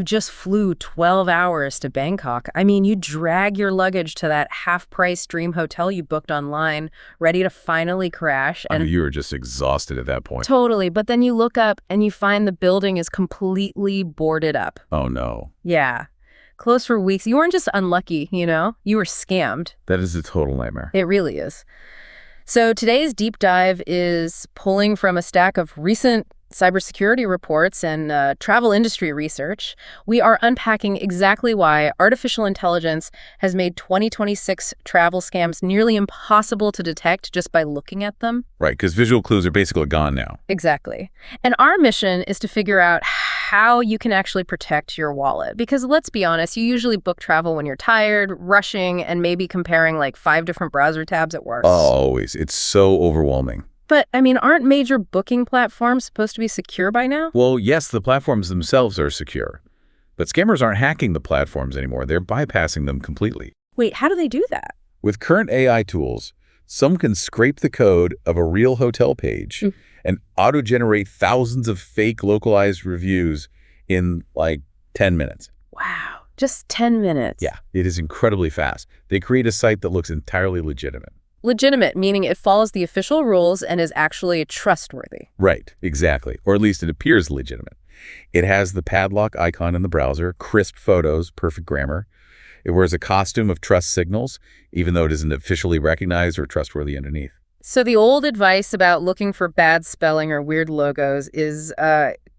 just flew 12 hours to Bangkok. I mean, you drag your luggage to that half-price dream hotel you booked online, ready to finally crash. And you were just exhausted at that point. Totally, but then you look up and you find the building is completely boarded up. Oh, no. Yeah. Closed for weeks. You weren't just unlucky, you know? You were scammed. That is a total nightmare. It really is. So today's deep dive is pulling from a stack of recent cybersecurity reports and travel industry research. We are unpacking exactly why artificial intelligence has made 2026 travel scams nearly impossible to detect just by looking at them. Right, because visual clues are basically gone now. Exactly. And our mission is to figure out how you can actually protect your wallet. Because let's be honest, you usually book travel when you're tired, rushing, and maybe comparing like 5 different browser tabs at worst. Always. It's so overwhelming. But, I mean, aren't major booking platforms supposed to be secure by now? Well, yes, the platforms themselves are secure. But scammers aren't hacking the platforms anymore. They're bypassing them completely. Wait, how do they do that? With current AI tools, some can scrape the code of a real hotel page and auto-generate thousands of fake localized reviews in, like, 10 minutes. Wow, just 10 minutes. Yeah, it is incredibly fast. They create a site that looks entirely legitimate. Legitimate, meaning it follows the official rules and is actually trustworthy. Right, exactly. Or at least it appears legitimate. It has the padlock icon in the browser, crisp photos, perfect grammar. It wears a costume of trust signals, even though it isn't officially recognized or trustworthy underneath. So the old advice about looking for bad spelling or weird logos is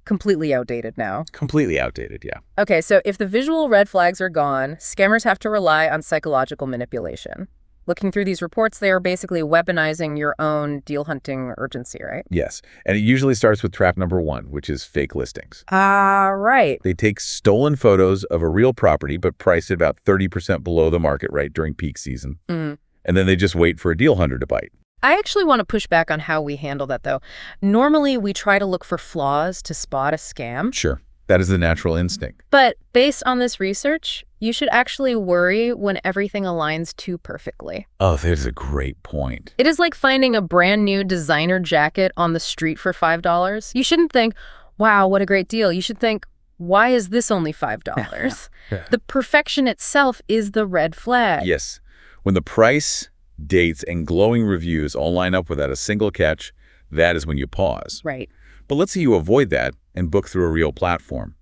completely outdated now. Completely outdated, yeah. Okay, so if the visual red flags are gone, scammers have to rely on psychological manipulation. Looking through these reports, they are basically weaponizing your own deal hunting urgency, right? Yes, and it usually starts with trap number 1, which is fake listings. Right. They take stolen photos of a real property, but price it about 30% below the market rate during peak season. And then they just wait for a deal hunter to bite. I actually want to push back on how we handle that, though. Normally, we try to look for flaws to spot a scam. Sure, that is the natural instinct. But based on this research, you should actually worry when everything aligns too perfectly. Oh, there's a great point. It is like finding a brand new designer jacket on the street for $5. You shouldn't think, wow, what a great deal. You should think, why is this only $5? The perfection itself is the red flag. Yes. When the price, dates, and glowing reviews all line up without a single catch, that is when you pause. Right. But let's say you avoid that and book through a real platform.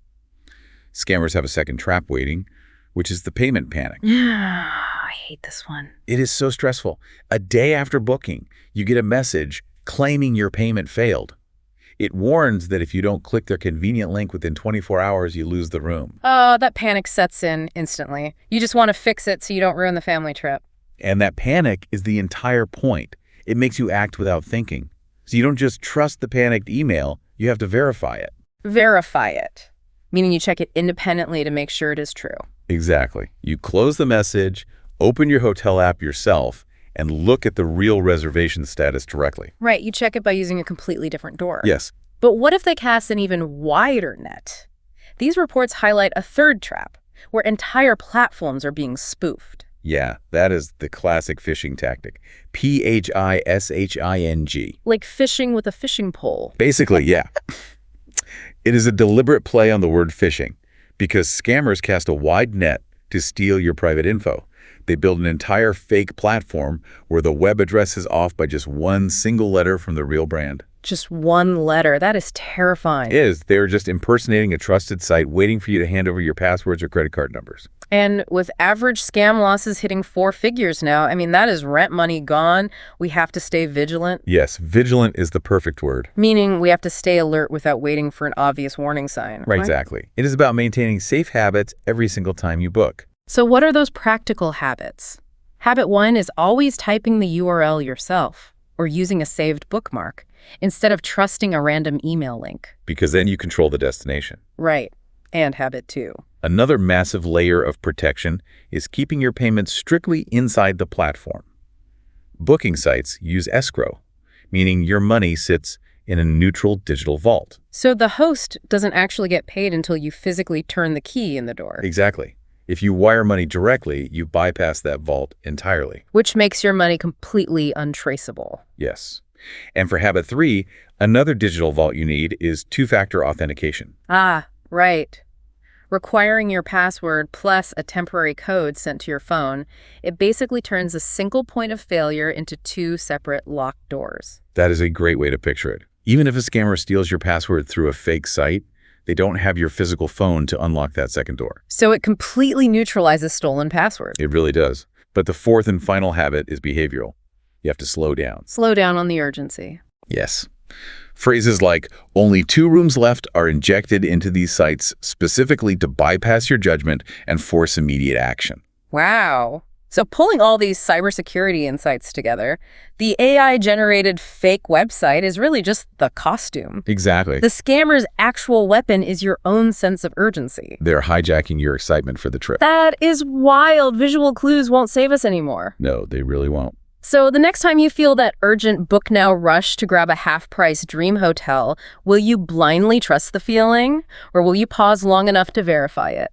Scammers have a second trap waiting, which is the payment panic. I hate this one. It is so stressful. A day after booking, you get a message claiming your payment failed. It warns that if you don't click their convenient link within 24 hours, you lose the room. Oh, that panic sets in instantly. You just want to fix it so you don't ruin the family trip. And that panic is the entire point. It makes you act without thinking. So you don't just trust the panicked email, you have to verify it. Verify it, meaning you check it independently to make sure it is true. Exactly. You close the message, open your hotel app yourself, and look at the real reservation status directly. Right, you check it by using a completely different door. Yes. But what if they cast an even wider net? These reports highlight a third trap, where entire platforms are being spoofed. Yeah, that is the classic phishing tactic. P-H-I-S-H-I-N-G. Like fishing with a fishing pole. Basically, yeah. It is a deliberate play on the word phishing, because scammers cast a wide net to steal your private info. They build an entire fake platform where the web address is off by just one single letter from the real brand. Just one letter. That is terrifying. It is. They're just impersonating a trusted site, waiting for you to hand over your passwords or credit card numbers. And with average scam losses hitting 4 figures now, I mean, that is rent money gone. We have to stay vigilant. Yes, vigilant is the perfect word. Meaning we have to stay alert without waiting for an obvious warning sign. Right, exactly. It is about maintaining safe habits every single time you book. So what are those practical habits? Habit 1 is always typing the URL yourself or using a saved bookmark instead of trusting a random email link. Because then you control the destination. Right. And habit 2. Another massive layer of protection is keeping your payments strictly inside the platform. Booking sites use escrow, meaning your money sits in a neutral digital vault. So the host doesn't actually get paid until you physically turn the key in the door. Exactly. If you wire money directly, you bypass that vault entirely. Which makes your money completely untraceable. Yes. And for habit 3, another digital vault you need is two-factor authentication. Ah, right. requiring your password plus a temporary code sent to your phone. It basically turns a single point of failure into two separate locked doors. That is a great way to picture it. Even if a scammer steals your password through a fake site, they don't have your physical phone to unlock that second door. So it completely neutralizes stolen password. It really does. But the fourth and final habit is behavioral. You have to slow down. Slow down on the urgency. Yes. Phrases like, only 2 rooms left are injected into these sites specifically to bypass your judgment and force immediate action. Wow. So pulling all these cybersecurity insights together, the AI-generated fake website is really just the costume. Exactly. The scammer's actual weapon is your own sense of urgency. They're hijacking your excitement for the trip. That is wild. Visual clues won't save us anymore. No, they really won't. So the next time you feel that urgent book now rush to grab a half-price dream hotel, will you blindly trust the feeling? Or will you pause long enough to verify it?